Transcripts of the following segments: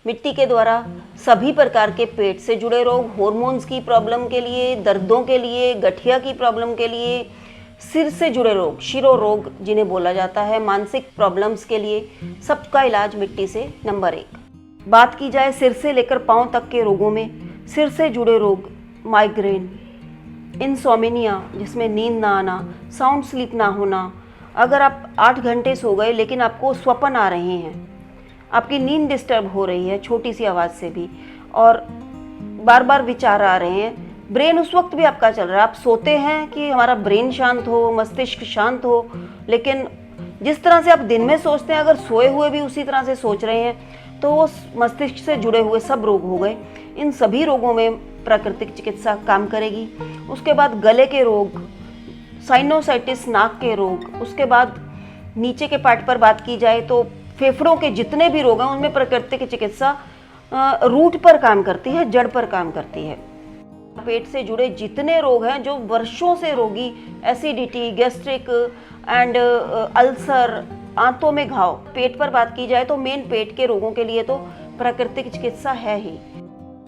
मिट्टी के द्वारा सभी प्रकार के पेट से जुड़े रोग, हॉर्मोन्स की प्रॉब्लम के लिए, दर्दों के लिए, गठिया की प्रॉब्लम के लिए, सिर से जुड़े रोग, शिरो रोग जिन्हें बोला जाता है, मानसिक प्रॉब्लम्स के लिए, सबका इलाज मिट्टी से नंबर 1। बात की जाए सिर से लेकर पांव तक के रोगों में, सिर से जुड़े रोग, माइग्रेन, इंसोमिनिया जिसमें नींद ना आना, साउंड स्लीप ना होना, अगर आप 8 घंटे सो गए लेकिन आपको स्वप्न आ रहे हैं, आपकी नींद डिस्टर्ब हो रही है छोटी सी आवाज़ से भी, और बार बार विचार आ रहे हैं, ब्रेन उस वक्त भी आपका चल रहा है, आप सोते हैं कि हमारा ब्रेन शांत हो, मस्तिष्क शांत हो, लेकिन जिस तरह से आप दिन में सोचते हैं अगर सोए हुए भी उसी तरह से सोच रहे हैं तो वो मस्तिष्क से जुड़े हुए सब रोग हो गए। इन सभी रोगों में प्राकृतिक चिकित्सा काम करेगी। उसके बाद गले के रोग, साइनोसाइटिस नाक के रोग, उसके बाद नीचे के पार्ट पर बात की जाए तो फेफड़ों के जितने भी रोग हैं उनमें प्राकृतिक चिकित्सा रूट पर काम करती है, जड़ पर काम करती है। पेट से जुड़े जितने रोग हैं जो वर्षों से रोगी, एसिडिटी, गैस्ट्रिक एंड अल्सर, आंतों में घाव, पेट पर बात की जाए तो मेन पेट के रोगों के लिए तो प्राकृतिक चिकित्सा है ही।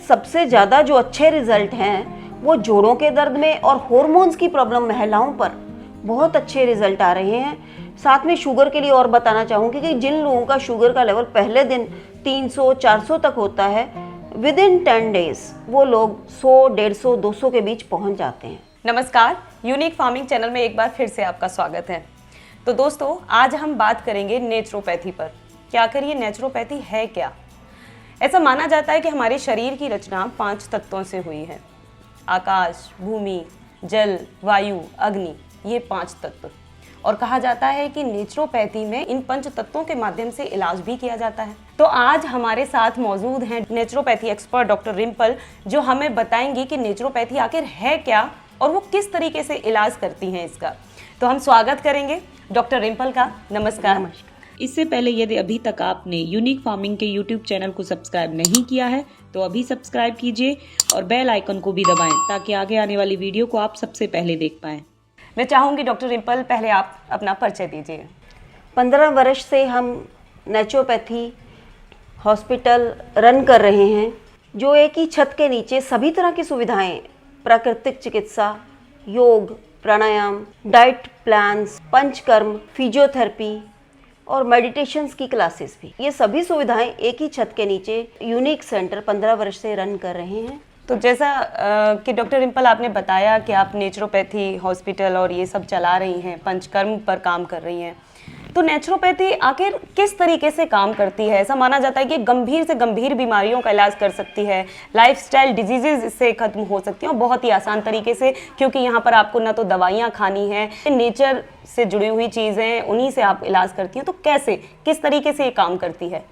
सबसे ज़्यादा जो अच्छे रिजल्ट हैं वो जोड़ों के दर्द में और हॉर्मोन्स की प्रॉब्लम महिलाओं पर बहुत अच्छे रिजल्ट आ रहे हैं। साथ में शुगर के लिए और बताना चाहूँगी कि जिन लोगों का शुगर का लेवल पहले दिन 300-400 तक होता है, विद इन 10 डेज वो लोग 100, 150, 200 के बीच पहुंच जाते हैं। नमस्कार, यूनिक फार्मिंग चैनल में एक बार फिर से आपका स्वागत है। तो दोस्तों, आज हम बात करेंगे नेचुरोपैथी पर कि आखिर ये नेचुरोपैथी है क्या। ऐसा माना जाता है कि हमारे शरीर की रचना 5 तत्वों से हुई है। आकाश, भूमि, जल, वायु, अग्नि, ये 5 तत्व। और कहा जाता है कि नेचुरोपैथी में इन 5 तत्वों के माध्यम से इलाज भी किया जाता है। तो आज हमारे साथ मौजूद हैं नेचुरोपैथी एक्सपर्ट डॉक्टर रिम्पल, जो हमें बताएंगी कि नेचुरोपैथी आखिर है क्या और वो किस तरीके से इलाज करती हैं इसका। तो हम स्वागत करेंगे डॉक्टर रिम्पल का। नमस्कार। इससे पहले यदि अभी तक आपने यूनिक फार्मिंग के यूट्यूब चैनल को सब्सक्राइब नहीं किया है तो अभी सब्सक्राइब कीजिए और बेल आइकन को भी दबाएं ताकि आगे आने वाली वीडियो को आप सबसे पहले देख पाएं। मैं चाहूँगी डॉक्टर रिम्पल, पहले आप अपना परिचय दीजिए। 15 वर्ष से हम नेचुरोपैथी हॉस्पिटल रन कर रहे हैं, जो एक ही छत के नीचे सभी तरह की सुविधाएं, प्राकृतिक चिकित्सा, योग, प्राणायाम, डाइट प्लान्स, पंचकर्म, फिजियोथेरेपी और मेडिटेशंस की क्लासेस भी, ये सभी सुविधाएं एक ही छत के नीचे यूनिक सेंटर 15 वर्ष से रन कर रहे हैं। तो जैसा कि डॉक्टर रिम्पल आपने बताया कि आप नेचुरोपैथी हॉस्पिटल और ये सब चला रही हैं, पंचकर्म पर काम कर रही हैं, तो नेचुरोपैथी आखिर किस तरीके से काम करती है। ऐसा माना जाता है कि गंभीर से गंभीर बीमारियों का इलाज कर सकती है, लाइफस्टाइल डिजीजेज इससे खत्म हो सकती हैं और बहुत ही आसान तरीके से, क्योंकि यहाँ पर आपको ना तो दवाइयाँ खानी है, नेचर से जुड़ी हुई चीज़ें उन्हीं से आप इलाज करती हैं। तो कैसे, किस तरीके से ये काम करती है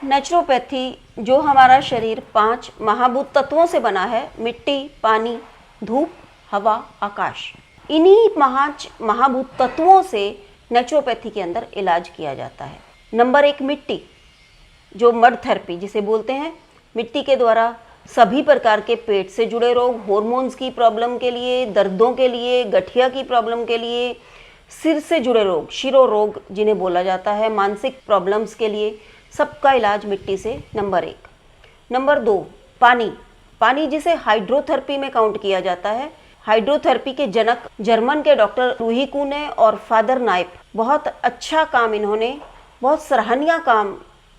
नेचुरोपैथी? जो हमारा शरीर 5 महाभूत तत्वों से बना है, मिट्टी, पानी, धूप, हवा, आकाश, इन्हीं 5 महाभूत तत्वों से नेचुरोपैथी के अंदर इलाज किया जाता है। नंबर 1 मिट्टी, जो मड थेरेपी जिसे बोलते हैं। मिट्टी के द्वारा सभी प्रकार के पेट से जुड़े रोग, हॉर्मोन्स की प्रॉब्लम के लिए, दर्दों के लिए, गठिया की प्रॉब्लम के लिए, सिर से जुड़े रोग, शिरो रोग जिन्हें बोला जाता है, मानसिक प्रॉब्लम्स के लिए, सबका इलाज मिट्टी से नंबर 1। नंबर 2 पानी, पानी जिसे हाइड्रोथेरेपी में काउंट किया जाता है। हाइड्रोथेरेपी के जनक जर्मन के डॉक्टर रूही कूने और फादर नाइप, बहुत अच्छा काम इन्होंने, बहुत सराहनीय काम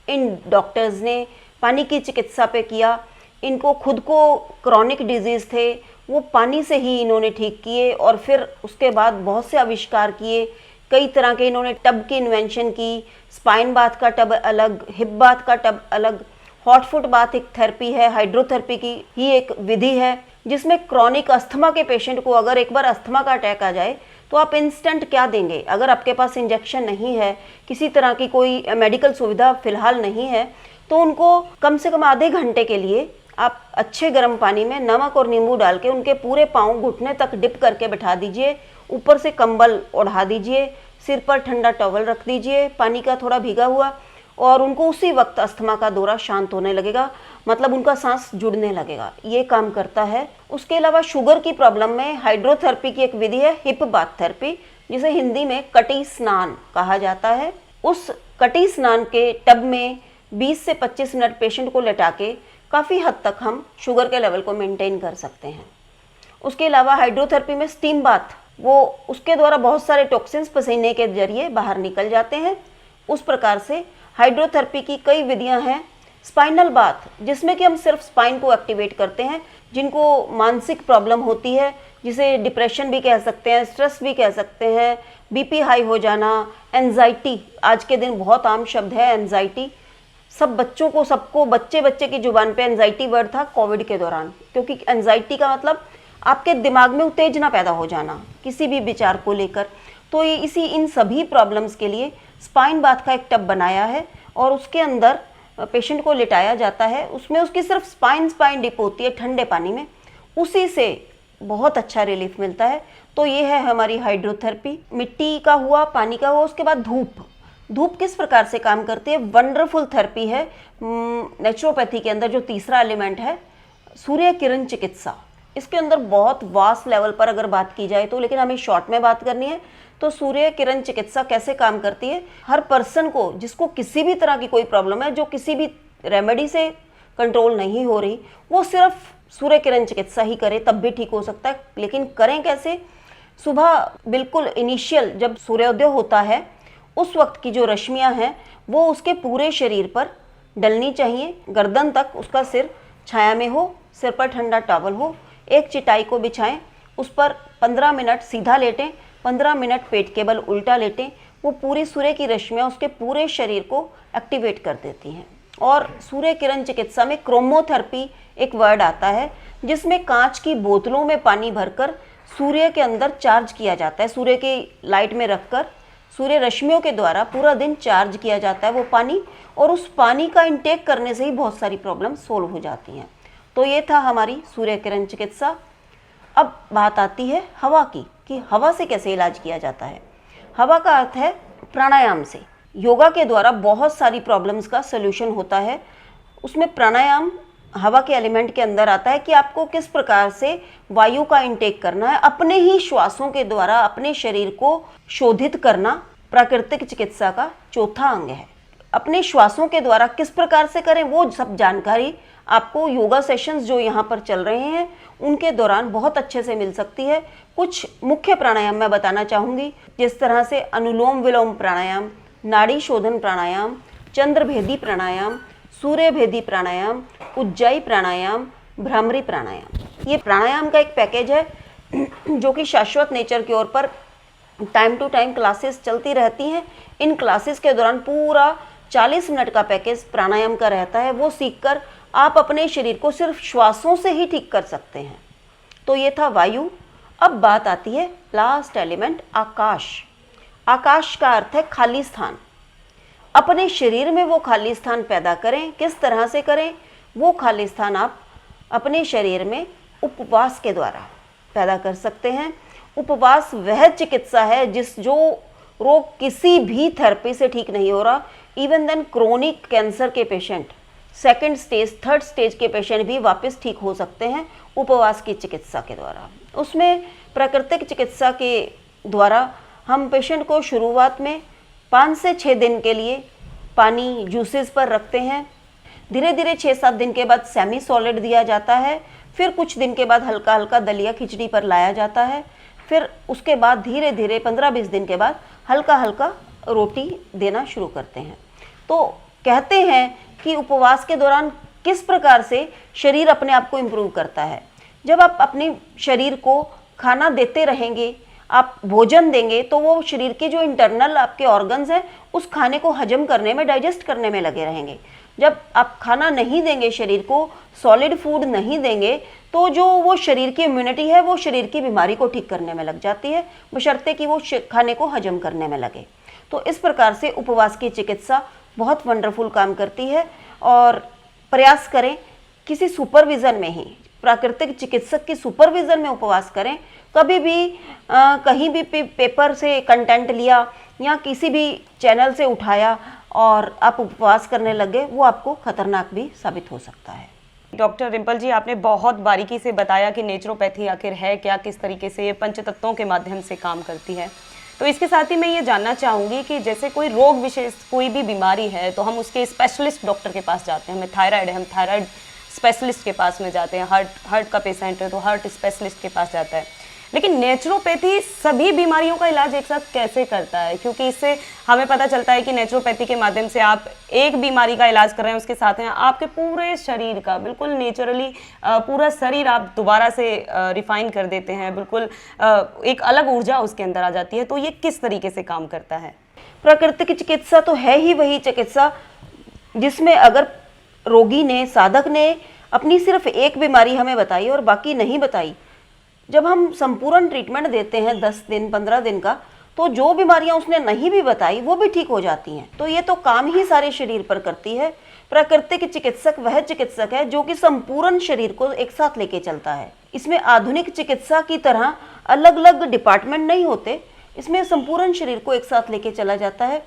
इन डॉक्टर्स ने पानी की चिकित्सा पे किया। इनको खुद को क्रॉनिक डिजीज़ थे, वो पानी से ही इन्होंने ठीक किए और फिर उसके बाद बहुत से आविष्कार किए। कई तरह के इन्होंने टब की इन्वेंशन की, स्पाइन बाथ का टब अलग, हिप बाथ का टब अलग, हॉट फुट बाथ एक थेरेपी है, हाइड्रोथेरेपी की ही एक विधि है, जिसमें क्रॉनिक अस्थमा के पेशेंट को अगर एक बार अस्थमा का अटैक आ जाए तो आप इंस्टेंट क्या देंगे। अगर आपके पास इंजेक्शन नहीं है, किसी तरह की कोई मेडिकल सुविधा फिलहाल नहीं है, तो उनको कम से कम आधे घंटे के लिए आप अच्छे गर्म पानी में नमक और नींबू डाल के उनके पूरे पाँव घुटने तक डिप करके बैठा दीजिए, ऊपर से कंबल ओढ़ा दीजिए, सिर पर ठंडा टॉवल रख दीजिए पानी का थोड़ा भीगा हुआ, और उनको उसी वक्त अस्थमा का दौरा शांत होने लगेगा, मतलब उनका सांस जुड़ने लगेगा। ये काम करता है। उसके अलावा शुगर की प्रॉब्लम में हाइड्रोथेरेपी की एक विधि है, हिप बाथ थेरेपी, जिसे हिंदी में कटी स्नान कहा जाता है। उस कटी स्नान के टब में 20 से 25 मिनट पेशेंट को लेटा के काफ़ी हद तक हम शुगर के लेवल को मेंटेन कर सकते हैं। उसके अलावा हाइड्रोथेरेपी में स्टीम बाथ, वो उसके द्वारा बहुत सारे टॉक्सिन्स पसीने के जरिए बाहर निकल जाते हैं। उस प्रकार से हाइड्रोथेरेपी की कई विधियां हैं। स्पाइनल बाथ, जिसमें कि हम सिर्फ स्पाइन को एक्टिवेट करते हैं। जिनको मानसिक प्रॉब्लम होती है, जिसे डिप्रेशन भी कह सकते हैं, स्ट्रेस भी कह सकते हैं, बीपी हाई हो जाना, एंजाइटी, आज के दिन बहुत आम शब्द है एंजाइटी। सब बच्चों को, सबको, बच्चे की जुबान पे एंजाइटी वर्ड था कोविड के दौरान, क्योंकि एंजाइटी का मतलब आपके दिमाग में उत्तेजना पैदा हो जाना किसी भी विचार को लेकर। तो ये इन सभी प्रॉब्लम्स के लिए स्पाइन बाथ का एक टब बनाया है और उसके अंदर पेशेंट को लिटाया जाता है। उसमें उसकी सिर्फ स्पाइन डिप होती है ठंडे पानी में, उसी से बहुत अच्छा रिलीफ मिलता है। तो ये है हमारी हाइड्रोथेरेपी। मिट्टी का हुआ, पानी का हुआ, उसके बाद धूप किस प्रकार से काम करती है, वंडरफुल थेरेपी है नेचुरोपैथी के अंदर। जो तीसरा एलिमेंट है सूर्य किरण चिकित्सा, इसके अंदर बहुत वास्ट लेवल पर अगर बात की जाए तो, लेकिन हमें शॉर्ट में बात करनी है। तो सूर्य किरण चिकित्सा कैसे काम करती है, हर पर्सन को जिसको किसी भी तरह की कोई प्रॉब्लम है, जो किसी भी रेमेडी से कंट्रोल नहीं हो रही, वो सिर्फ सूर्य किरण चिकित्सा ही करे तब भी ठीक हो सकता है। लेकिन करें कैसे, सुबह बिल्कुल इनिशियल जब सूर्योदय होता है उस वक्त की जो रश्मियां हैं वो उसके पूरे शरीर पर डलनी चाहिए। गर्दन तक उसका सिर छाया में हो, सिर पर ठंडा टॉवल हो, एक चटाई को बिछाएं, उस पर 15 मिनट सीधा लेटें, 15 मिनट पेट के बल उल्टा लेटें। वो पूरी सूर्य की रश्मियाँ उसके पूरे शरीर को एक्टिवेट कर देती हैं। और सूर्य किरण चिकित्सा में क्रोमोथेरेपी एक वर्ड आता है, जिसमें कांच की बोतलों में पानी भरकर सूर्य के अंदर चार्ज किया जाता है। सूर्य की लाइट में रखकर सूर्य रश्मियों के द्वारा पूरा दिन चार्ज किया जाता है वो पानी, और उस पानी का इंटेक करने से ही बहुत सारी प्रॉब्लम सोल्व हो जाती हैं। तो ये था हमारी सूर्य किरण चिकित्सा। अब बात आती है हवा की, कि हवा से कैसे इलाज किया जाता है। हवा का अर्थ है प्राणायाम से। योगा के द्वारा बहुत सारी प्रॉब्लम्स का सलूशन होता है। उसमें प्राणायाम हवा के एलिमेंट के अंदर आता है कि आपको किस प्रकार से वायु का इंटेक करना है, अपने ही श्वासों के द्वारा अपने शरीर को शोधित करना प्राकृतिक चिकित्सा का चौथा अंग है। अपने श्वासों के द्वारा किस प्रकार से करें, वो सब जानकारी आपको योगा सेशंस जो यहाँ पर चल रहे हैं उनके दौरान बहुत अच्छे से मिल सकती है। कुछ मुख्य प्राणायाम मैं बताना चाहूँगी, जिस तरह से अनुलोम विलोम प्राणायाम, नाड़ी शोधन प्राणायाम, चंद्रभेदी प्राणायाम, सूर्य भेदी प्राणायाम, उज्जाई प्राणायाम, भ्रामरी प्राणायाम। ये प्राणायाम का एक पैकेज है जो कि शाश्वत नेचर की ओर पर टाइम टू टाइम क्लासेस चलती रहती हैं। इन क्लासेस के दौरान पूरा 40 मिनट का पैकेज प्राणायाम का रहता है। वो सीखकर आप अपने शरीर को सिर्फ श्वासों से ही ठीक कर सकते हैं। तो ये था वायु। अब बात आती है लास्ट एलिमेंट आकाश। आकाश का अर्थ है खाली स्थान। अपने शरीर में वो खाली स्थान पैदा करें। किस तरह से करें, वो खाली स्थान आप अपने शरीर में उपवास के द्वारा पैदा कर सकते हैं। उपवास वह चिकित्सा है जो रोग किसी भी थेरेपी से ठीक नहीं हो रहा, इवन देन क्रोनिक कैंसर के patient, second stage, third stage के पेशेंट भी वापस ठीक हो सकते हैं उपवास की चिकित्सा के द्वारा। उसमें प्राकृतिक चिकित्सा के द्वारा हम पेशेंट को शुरुआत में 5 से 6 दिन के लिए पानी जूसेस पर रखते हैं। धीरे धीरे 6-7 दिन के बाद सेमी सॉलिड दिया जाता है। फिर कुछ दिन के बाद हल्का हल्का दलिया खिचड़ी पर लाया जाता है। फिर उसके बाद धीरे धीरे 15-20 दिन के बाद हल्का हल्का रोटी देना शुरू करते हैं। तो कहते हैं कि उपवास के दौरान किस प्रकार से शरीर अपने आप को इम्प्रूव करता है। जब आप अपने शरीर को खाना देते रहेंगे, आप भोजन देंगे, तो वो शरीर के जो इंटरनल आपके ऑर्गन्स हैं उस खाने को हजम करने में, डाइजेस्ट करने में लगे रहेंगे। जब आप खाना नहीं देंगे, शरीर को सॉलिड फूड नहीं देंगे, तो जो वो शरीर की इम्यूनिटी है वो शरीर की बीमारी को ठीक करने में लग जाती है, बशर्ते कि वो खाने को हजम करने में लगे। तो इस प्रकार से उपवास की चिकित्सा बहुत वंडरफुल काम करती है। और प्रयास करें किसी सुपरविज़न में ही, प्राकृतिक चिकित्सक की सुपरविज़न में उपवास करें। कभी भी कहीं भी पेपर से कंटेंट लिया या किसी भी चैनल से उठाया और आप उपवास करने लगे, वो आपको खतरनाक भी साबित हो सकता है। डॉक्टर रिम्पल जी, आपने बहुत बारीकी से बताया कि नेचुरोपैथी आखिर है क्या, किस तरीके से ये पंचतत्वों के माध्यम से काम करती है। तो इसके साथ ही मैं ये जानना चाहूँगी कि जैसे कोई रोग विशेष कोई भी बीमारी है तो हम उसके स्पेशलिस्ट डॉक्टर के पास जाते हैं। हमें थायराइड है, हम थायराइड स्पेशलिस्ट के पास में जाते हैं। हार्ट का पेशेंट है तो हार्ट स्पेशलिस्ट के पास जाता है। लेकिन नेचुरोपैथी सभी बीमारियों का इलाज एक साथ कैसे करता है? क्योंकि इससे हमें पता चलता है कि नेचुरोपैथी के माध्यम से आप एक बीमारी का इलाज कर रहे हैं, उसके साथ में आपके पूरे शरीर का बिल्कुल नेचुरली पूरा शरीर आप दोबारा से रिफाइन कर देते हैं, बिल्कुल एक अलग ऊर्जा उसके अंदर आ जाती है। तो ये किस तरीके से काम करता है? प्राकृतिक चिकित्सा तो है ही वही चिकित्सा जिसमें अगर रोगी ने, साधक ने अपनी सिर्फ एक बीमारी हमें बताई और बाकी नहीं बताई, जब हम संपूर्ण ट्रीटमेंट देते हैं 10 दिन 15 दिन का, तो जो बीमारियां उसने नहीं भी बताई वो भी ठीक हो जाती हैं। तो ये तो काम ही सारे शरीर पर करती है। प्राकृतिक चिकित्सक वह चिकित्सक है जो कि संपूर्ण शरीर को एक साथ लेके चलता है। इसमें आधुनिक चिकित्सा की तरह अलग अलग डिपार्टमेंट नहीं होते, इसमें संपूर्ण शरीर को एक साथ लेके चला जाता है।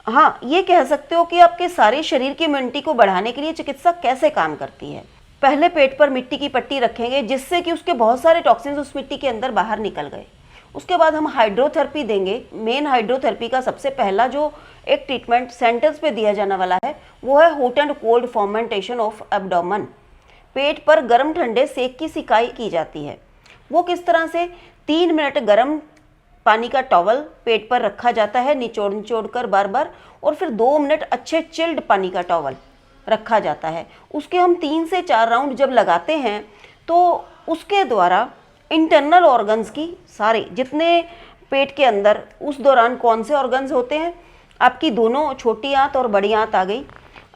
हाँ, ये कह सकते हो कि आपके सारे शरीर की इम्यूनिटी को बढ़ाने के लिए चिकित्सा कैसे काम करती है। पहले पेट पर मिट्टी की पट्टी रखेंगे जिससे कि उसके बहुत सारे टॉक्सिन्स उस मिट्टी के अंदर बाहर निकल गए। उसके बाद हम हाइड्रोथेरेपी देंगे। मेन हाइड्रोथेरेपी का सबसे पहला जो एक ट्रीटमेंट सेंटर्स पे दिया जाने वाला है वो है hot and cold fomentation of abdomen. पेट पर गर्म ठंडे सेक की सिकाई की जाती है। वो किस तरह से? 3 मिनट गर्म पानी का टॉवल पेट पर रखा जाता है निचोड़ निचोड़ कर बार बार, और फिर 2 मिनट अच्छे चिल्ड पानी का टॉवल रखा जाता है। उसके हम 3 से 4 राउंड जब लगाते हैं तो उसके द्वारा इंटरनल ऑर्गन्स की सारे जितने पेट के अंदर उस दौरान कौन से ऑर्गन्स होते हैं, आपकी दोनों छोटी आंत और बड़ी आंत आ गई,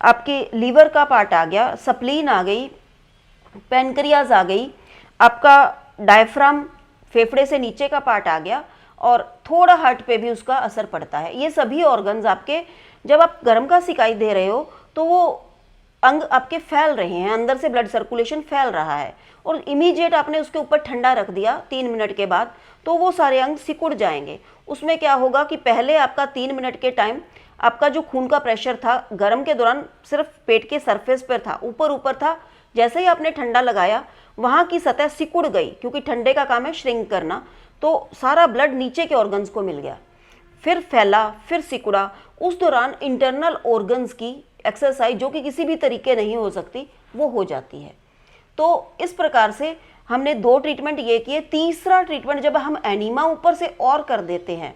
आपके लीवर का पार्ट आ गया, स्प्लीन आ गई, पैनक्रियाज आ गई, आपका डायफ्राम फेफड़े से नीचे का पार्ट आ गया, और थोड़ा हार्ट पे भी उसका असर पड़ता है। ये सभी ऑर्गन्स आपके जब आप गर्म का सिकाई दे रहे हो तो वो अंग आपके फैल रहे हैं, अंदर से ब्लड सर्कुलेशन फैल रहा है, और इमीडिएट आपने उसके ऊपर ठंडा रख दिया 3 मिनट के बाद तो वो सारे अंग सिकुड़ जाएंगे। उसमें क्या होगा कि पहले आपका 3 मिनट के टाइम आपका जो खून का प्रेशर था गर्म के दौरान सिर्फ पेट के सरफेस पर था, ऊपर ऊपर था। जैसे ही आपने ठंडा लगाया वहाँ की सतह सिकुड़ गई, क्योंकि ठंडे का काम है श्रिंक करना, तो सारा ब्लड नीचे के ऑर्गन्स को मिल गया, फिर फैला, फिर सिकुड़ा। उस दौरान इंटरनल ऑर्गन्स की एक्सरसाइज जो कि किसी भी तरीके नहीं हो सकती वो हो जाती है। तो इस प्रकार से हमने 2 ट्रीटमेंट ये किए। तीसरा ट्रीटमेंट जब हम एनीमा ऊपर से और कर देते हैं,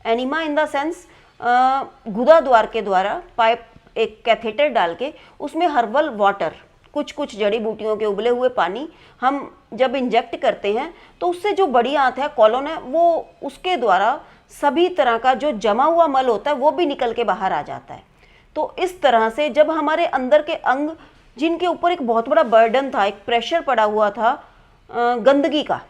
एनीमा इन द सेंस गुदा द्वार के द्वारा पाइप एक कैथेटर डाल के उसमें हर्बल वाटर, कुछ कुछ जड़ी बूटियों के उबले हुए पानी हम जब इंजेक्ट करते हैं तो उससे जो बड़ी आंत है, कॉलोन है, वो उसके द्वारा सभी तरह का जो जमा हुआ मल होता है वो भी निकल के बाहर आ जाता है। तो इस तरह से जब हमारे अंदर के अंग जिनके ऊपर एक बहुत बड़ा बर्डन था, एक प्रेशर पड़ा हुआ था गंदगी का,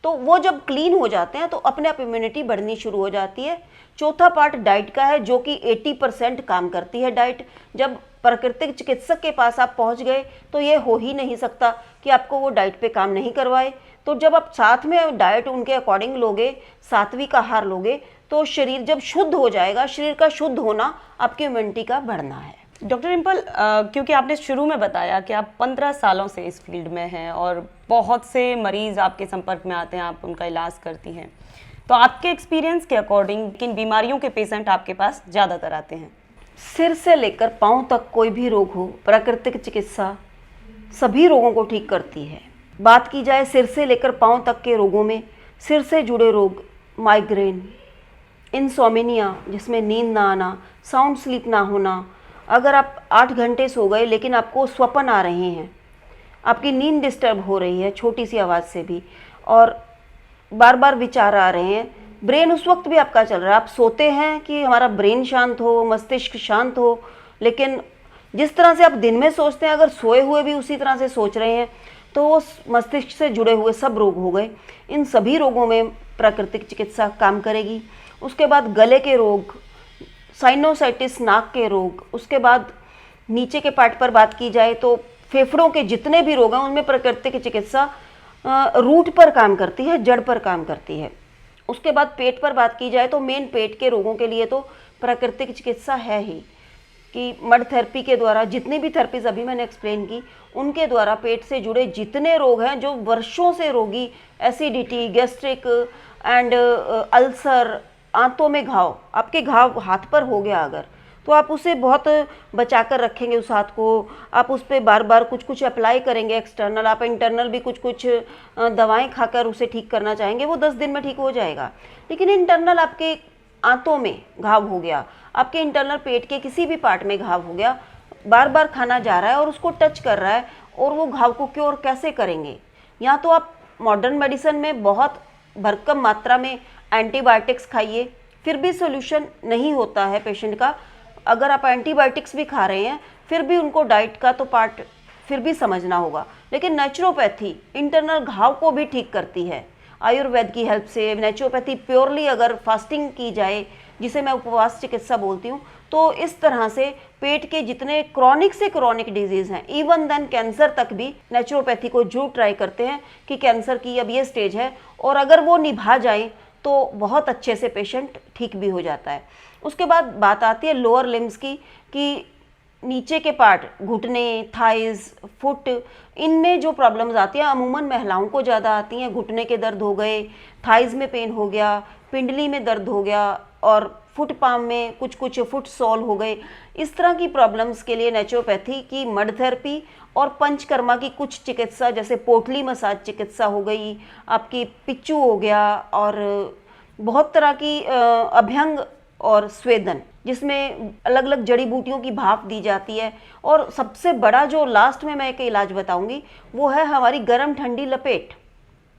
तो वो जब क्लीन हो जाते हैं तो अपने आप इम्यूनिटी बढ़नी शुरू हो जाती है। चौथा पार्ट डाइट का है जो कि 80% काम करती है डाइट। जब प्राकृतिक चिकित्सक के पास आप पहुंच गए तो ये हो ही नहीं सकता कि आपको वो डाइट पे काम नहीं करवाए। तो जब आप साथ में डाइट उनके अकॉर्डिंग लोगे, सात्विक आहार लोगे, तो शरीर जब शुद्ध हो जाएगा। शरीर का शुद्ध होना आपकी इम्यूनिटी का बढ़ना है। डॉक्टर डिम्पल, क्योंकि आपने शुरू में बताया कि आप 15 सालों से इस फील्ड में हैं और बहुत से मरीज आपके संपर्क में आते हैं, आप उनका इलाज करती हैं, तो आपके एक्सपीरियंस के अकॉर्डिंग किन बीमारियों के पेशेंट आपके पास ज़्यादातर आते हैं? सिर से लेकर पांव तक कोई भी रोग हो, प्राकृतिक चिकित्सा सभी रोगों को ठीक करती है। बात की जाए सिर से लेकर पांव तक के रोगों में, सिर से जुड़े रोग, माइग्रेन, इंसोमिनिया जिसमें नींद ना आना, साउंड स्लीप ना होना, अगर आप 8 घंटे सो गए लेकिन आपको स्वप्न आ रहे हैं, आपकी नींद डिस्टर्ब हो रही है छोटी सी आवाज़ से भी, और बार बार विचार आ रहे हैं, ब्रेन उस वक्त भी आपका चल रहा है, आप सोते हैं कि हमारा ब्रेन शांत हो, मस्तिष्क शांत हो, लेकिन जिस तरह से आप दिन में सोचते हैं अगर सोए हुए भी उसी तरह से सोच रहे हैं, तो वो मस्तिष्क से जुड़े हुए सब रोग हो गए। इन सभी रोगों में प्राकृतिक चिकित्सा काम करेगी। उसके बाद गले के रोग, साइनोसाइटिस नाक के रोग, उसके बाद नीचे के पार्ट पर बात की जाए तो फेफड़ों के जितने भी रोग हैं उनमें प्राकृतिक चिकित्सा रूट पर काम करती है, जड़ पर काम करती है। उसके बाद पेट पर बात की जाए तो मेन पेट के रोगों के लिए तो प्राकृतिक चिकित्सा है ही, कि मड थेरेपी के द्वारा जितनी भी थेरेपीज अभी मैंने एक्सप्लेन की उनके द्वारा पेट से जुड़े जितने रोग हैं जो वर्षों से रोगी एसिडिटी, गैस्ट्रिक, एंड अल्सर, आंतों में घाव, आपके घाव हाथ पर हो गया अगर, तो आप उसे बहुत बचा कर रखेंगे उस हाथ को, आप उस पर बार बार कुछ कुछ अप्लाई करेंगे एक्सटर्नल, आप इंटरनल भी कुछ कुछ दवाएं खाकर उसे ठीक करना चाहेंगे, वो 10 दिन में ठीक हो जाएगा। लेकिन इंटरनल आपके आंतों में घाव हो गया, आपके इंटरनल पेट के किसी भी पार्ट में घाव हो गया, बार बार खाना जा रहा है और उसको टच कर रहा है, और वो घाव को क्योर कैसे करेंगे? या तो आप मॉडर्न मेडिसिन में बहुत भरकम मात्रा में एंटीबायोटिक्स खाइए, फिर भी सोल्यूशन नहीं होता है पेशेंट का। अगर आप एंटीबायोटिक्स भी खा रहे हैं फिर भी उनको डाइट का तो पार्ट फिर भी समझना होगा। लेकिन नेचुरोपैथी इंटरनल घाव को भी ठीक करती है आयुर्वेद की हेल्प से। नेचुरोपैथी प्योरली अगर फास्टिंग की जाए, जिसे मैं उपवास चिकित्सा बोलती हूँ, तो इस तरह से पेट के जितने क्रॉनिक से क्रॉनिक डिजीज हैं, इवन देन कैंसर तक भी नेचुरोपैथी को जरूर ट्राई करते हैं कि कैंसर की अब ये स्टेज है, और अगर वो निभा जाए तो बहुत अच्छे से पेशेंट ठीक भी हो जाता है। उसके बाद बात आती है लोअर लिम्स की, कि नीचे के पार्ट, घुटने, थाइज, फुट, इनमें जो प्रॉब्लम्स आती हैं अमूमन महिलाओं को ज़्यादा आती हैं। घुटने के दर्द हो गए, थाइज में पेन हो गया, पिंडली में दर्द हो गया, और फुट पाम में कुछ कुछ फुट सॉल हो गए। इस तरह की प्रॉब्लम्स के लिए नेचुरोपैथी की मड थेरेपी और पंचकर्मा की कुछ चिकित्सा, जैसे पोटली मसाज चिकित्सा हो गई, आपकी पिच्चू हो गया, और बहुत तरह की अभ्यंग और स्वेदन, जिसमें अलग अलग जड़ी बूटियों की भाप दी जाती है। और सबसे बड़ा जो लास्ट में मैं एक इलाज बताऊंगी वो है हमारी गर्म ठंडी लपेट,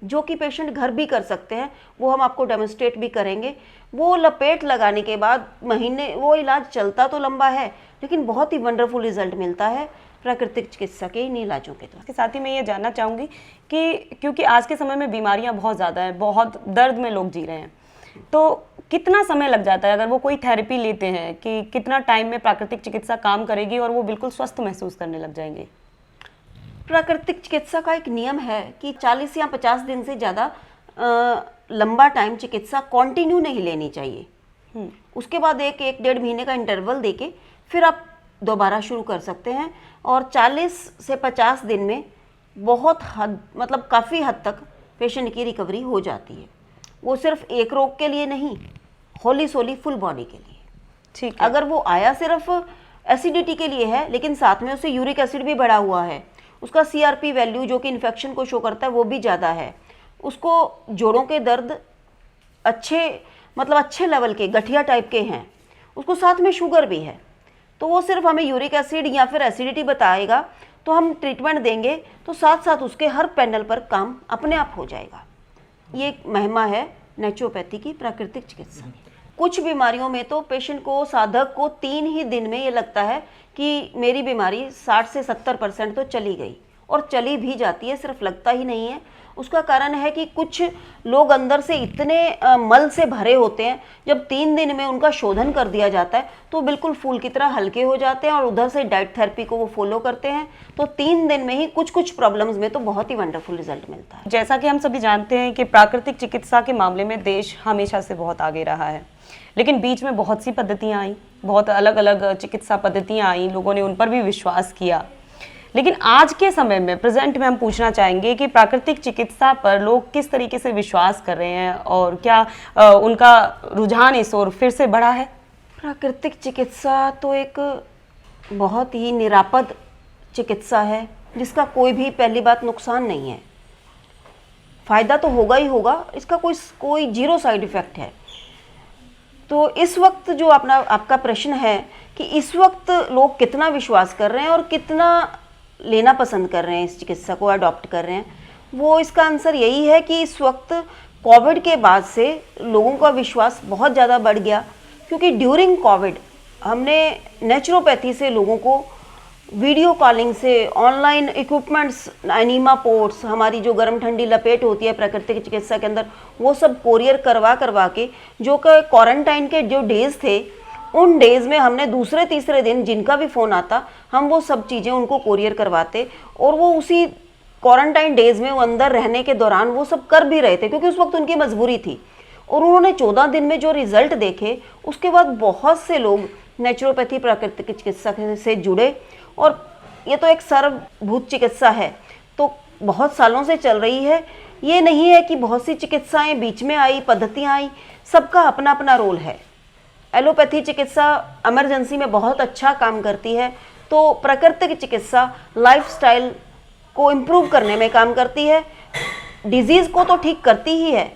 जो कि पेशेंट घर भी कर सकते हैं, वो हम आपको डेमोन्स्ट्रेट भी करेंगे। वो लपेट लगाने के बाद महीने, वो इलाज चलता तो लंबा है लेकिन बहुत ही वंडरफुल रिजल्ट मिलता है प्राकृतिक चिकित्सा के इन इलाजों के द्वारा। इसके साथ ही मैं ये जानना चाहूँगी कि क्योंकि आज के समय में बीमारियाँ बहुत ज़्यादा हैं, बहुत दर्द में लोग जी रहे हैं, तो कितना समय लग जाता है अगर वो कोई थेरेपी लेते हैं, कि कितना टाइम में प्राकृतिक चिकित्सा काम करेगी और वो बिल्कुल स्वस्थ महसूस करने लग जाएंगे? प्राकृतिक चिकित्सा का एक नियम है कि 40 या 50 दिन से ज़्यादा लंबा टाइम चिकित्सा कंटिन्यू नहीं लेनी चाहिए। उसके बाद एक 1-1.5 महीने का इंटरवल देके फिर आप दोबारा शुरू कर सकते हैं, और 40 से 50 दिन में बहुत हद, मतलब काफ़ी हद तक पेशेंट की रिकवरी हो जाती है। वो सिर्फ एक रोग के लिए नहीं, होली सोली फुल बॉडी के लिए। ठीक है। अगर वो आया सिर्फ एसिडिटी के लिए है, लेकिन साथ में उसे यूरिक एसिड भी बढ़ा हुआ है, उसका CRP वैल्यू जो कि इन्फेक्शन को शो करता है वो भी ज़्यादा है, उसको जोड़ों के दर्द अच्छे लेवल के गठिया टाइप के हैं, उसको साथ में शुगर भी है, तो वो सिर्फ हमें यूरिक एसिड या फिर एसिडिटी बताएगा तो हम ट्रीटमेंट देंगे, तो साथ साथ उसके हर पैनल पर काम अपने आप हो जाएगा। ये एक महिमा है नेचुरोपैथी की, प्राकृतिक चिकित्सा। कुछ बीमारियों में तो पेशेंट को, साधक को 3 ही दिन में ये लगता है कि मेरी बीमारी 60 से 70% तो चली गई, और चली भी जाती है, सिर्फ लगता ही नहीं है। उसका कारण है कि कुछ लोग अंदर से इतने मल से भरे होते हैं, जब 3 दिन में उनका शोधन कर दिया जाता है तो बिल्कुल फूल की तरह हल्के हो जाते हैं, और उधर से डाइट थेरेपी को वो फॉलो करते हैं, तो 3 दिन में ही कुछ प्रॉब्लम्स में तो बहुत ही वंडरफुल रिजल्ट मिलता है। जैसा कि हम सभी जानते हैं कि प्राकृतिक चिकित्सा के मामले में देश हमेशा से बहुत आगे रहा है, लेकिन बीच में बहुत सी पद्धतियाँ आई, बहुत अलग अलग चिकित्सा पद्धतियाँ आई, लोगों ने उन पर भी विश्वास किया। लेकिन आज के समय में, प्रेजेंट में, हम पूछना चाहेंगे कि प्राकृतिक चिकित्सा पर लोग किस तरीके से विश्वास कर रहे हैं, और क्या उनका रुझान इस ओर फिर से बढ़ा है? प्राकृतिक चिकित्सा तो एक बहुत ही निरापद चिकित्सा है, जिसका कोई भी, पहली बात, नुकसान नहीं है। फायदा तो होगा ही होगा, इसका कोई 0 साइड इफेक्ट है। तो इस वक्त जो आपका प्रश्न है कि इस वक्त लोग कितना विश्वास कर रहे हैं और कितना लेना पसंद कर रहे हैं, इस चिकित्सा को अडॉप्ट कर रहे हैं, वो इसका आंसर यही है कि इस वक्त कोविड के बाद से लोगों का विश्वास बहुत ज़्यादा बढ़ गया, क्योंकि ड्यूरिंग कोविड हमने नेचुरोपैथी से लोगों को वीडियो कॉलिंग से, ऑनलाइन इक्विपमेंट्स, एनीमा पोर्ट्स, हमारी जो गर्म ठंडी लपेट होती है प्राकृतिक चिकित्सा के अंदर, वो सब कोरियर करवा के, जो कि क्वारंटाइन के जो डेज थे, उन डेज़ में हमने दूसरे तीसरे दिन जिनका भी फ़ोन आता, हम वो सब चीज़ें उनको कोरियर करवाते, और वो उसी क्वारंटाइन डेज़ में, वो अंदर रहने के दौरान वो सब कर भी रहे थे, क्योंकि उस वक्त उनकी मजबूरी थी। और उन्होंने 14 दिन में जो रिज़ल्ट देखे, उसके बाद बहुत से लोग नेचुरोपैथी प्राकृतिक चिकित्सा से जुड़े, और ये तो एक सर्वभूत चिकित्सा है, तो बहुत सालों से चल रही है। ये नहीं है कि बहुत सी चिकित्साएं बीच में आई, पद्धतियां आई, सबका अपना अपना रोल है। एलोपैथी चिकित्सा इमरजेंसी में बहुत अच्छा काम करती है, तो प्राकृतिक चिकित्सा लाइफस्टाइल को इम्प्रूव करने में काम करती है। डिजीज़ को तो ठीक करती ही है,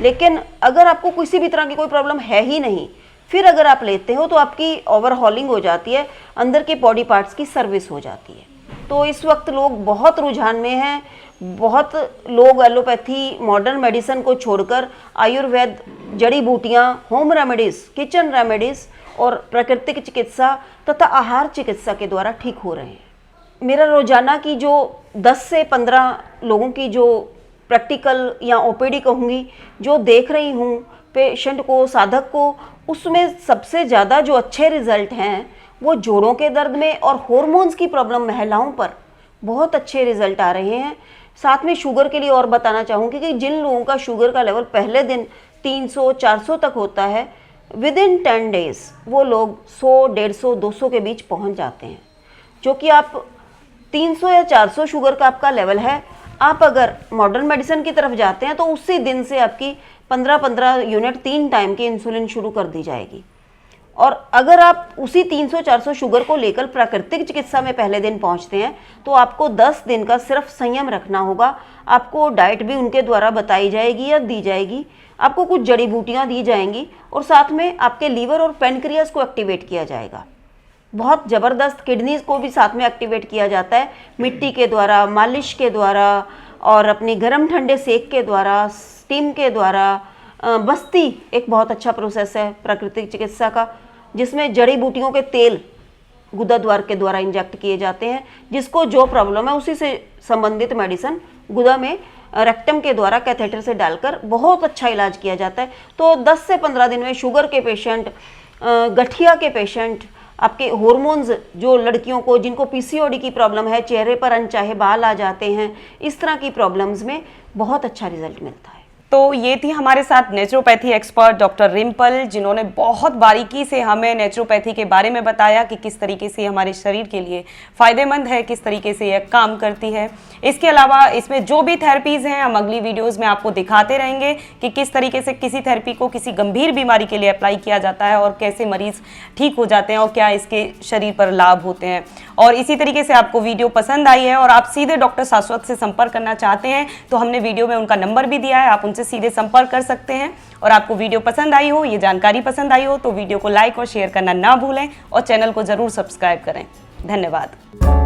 लेकिन अगर आपको किसी भी तरह की कोई प्रॉब्लम है ही नहीं, फिर अगर आप लेते हो तो आपकी ओवरहॉलिंग हो जाती है, अंदर के बॉडी पार्ट्स की सर्विस हो जाती है। तो इस वक्त लोग बहुत रुझान में हैं, बहुत लोग एलोपैथी मॉडर्न मेडिसिन को छोड़कर आयुर्वेद, जड़ी बूटियाँ, होम रेमेडीज़, किचन रेमेडीज़ और प्राकृतिक चिकित्सा तथा आहार चिकित्सा के द्वारा ठीक हो रहे हैं। मेरा रोजाना की जो 10 से 15 लोगों की जो प्रैक्टिकल या ओपीडी कहूँगी जो देख रही हूँ पेशेंट को, साधक को, उसमें सबसे ज़्यादा जो अच्छे रिजल्ट हैं वो जोड़ों के दर्द में और हॉर्मोन्स की प्रॉब्लम महिलाओं पर बहुत अच्छे रिजल्ट आ रहे हैं। साथ में शुगर के लिए और बताना चाहूँगी कि जिन लोगों का शुगर का लेवल पहले दिन 300-400 तक होता है, विद इन 10 डेज वो लोग 100, 150, 200 के बीच पहुँच जाते हैं। जो कि आप 300 या 400 शुगर का आपका लेवल है, आप अगर मॉडर्न मेडिसिन की तरफ जाते हैं तो उसी दिन से आपकी 15-15 यूनिट 3 टाइम की इंसुलिन शुरू कर दी जाएगी। और अगर आप उसी 300-400 शुगर को लेकर प्राकृतिक चिकित्सा में पहले दिन पहुंचते हैं तो आपको 10 दिन का सिर्फ संयम रखना होगा। आपको डाइट भी उनके द्वारा बताई जाएगी या दी जाएगी, आपको कुछ जड़ी बूटियाँ दी जाएंगी और साथ में आपके लीवर और पेनक्रियास को एक्टिवेट किया जाएगा। बहुत ज़बरदस्त किडनीज को भी साथ में एक्टिवेट किया जाता है मिट्टी के द्वारा, मालिश के द्वारा और अपने गर्म ठंडे सेक के द्वारा, स्टीम के द्वारा। बस्ती एक बहुत अच्छा प्रोसेस है प्राकृतिक चिकित्सा का, जिसमें जड़ी बूटियों के तेल गुदा द्वार के द्वारा इंजेक्ट किए जाते हैं। जिसको जो प्रॉब्लम है उसी से संबंधित मेडिसिन गुदा में रेक्टम के द्वारा कैथेटर से डालकर बहुत अच्छा इलाज किया जाता है। तो 10 से 15 दिन में शुगर के पेशेंट, गठिया के पेशेंट, आपके हॉर्मोन्स, जो लड़कियों को जिनको पीसीओडी की प्रॉब्लम है, चेहरे पर अनचाहे बाल आ जाते हैं, इस तरह की प्रॉब्लम्स में बहुत अच्छा रिजल्ट मिलता है। तो ये थी हमारे साथ नेचुरोपैथी एक्सपर्ट डॉक्टर रिम्पल, जिन्होंने बहुत बारीकी से हमें नेचुरोपैथी के बारे में बताया कि किस तरीके से हमारे शरीर के लिए फ़ायदेमंद है, किस तरीके से यह काम करती है। इसके अलावा इसमें जो भी थेरेपीज़ हैं हम अगली वीडियोज़ में आपको दिखाते रहेंगे कि किस तरीके से किसी थेरेपी को किसी गंभीर बीमारी के लिए अप्लाई किया जाता है और कैसे मरीज़ ठीक हो जाते हैं और क्या इसके शरीर पर लाभ होते हैं। और इसी तरीके से आपको वीडियो पसंद आई है और आप सीधे डॉक्टर शाश्वत से संपर्क करना चाहते हैं तो हमने वीडियो में उनका नंबर भी दिया है, आप उनसे सीधे संपर्क कर सकते हैं। और आपको वीडियो पसंद आई हो, ये जानकारी पसंद आई हो तो वीडियो को लाइक और शेयर करना ना भूलें और चैनल को जरूर सब्सक्राइब करें। धन्यवाद।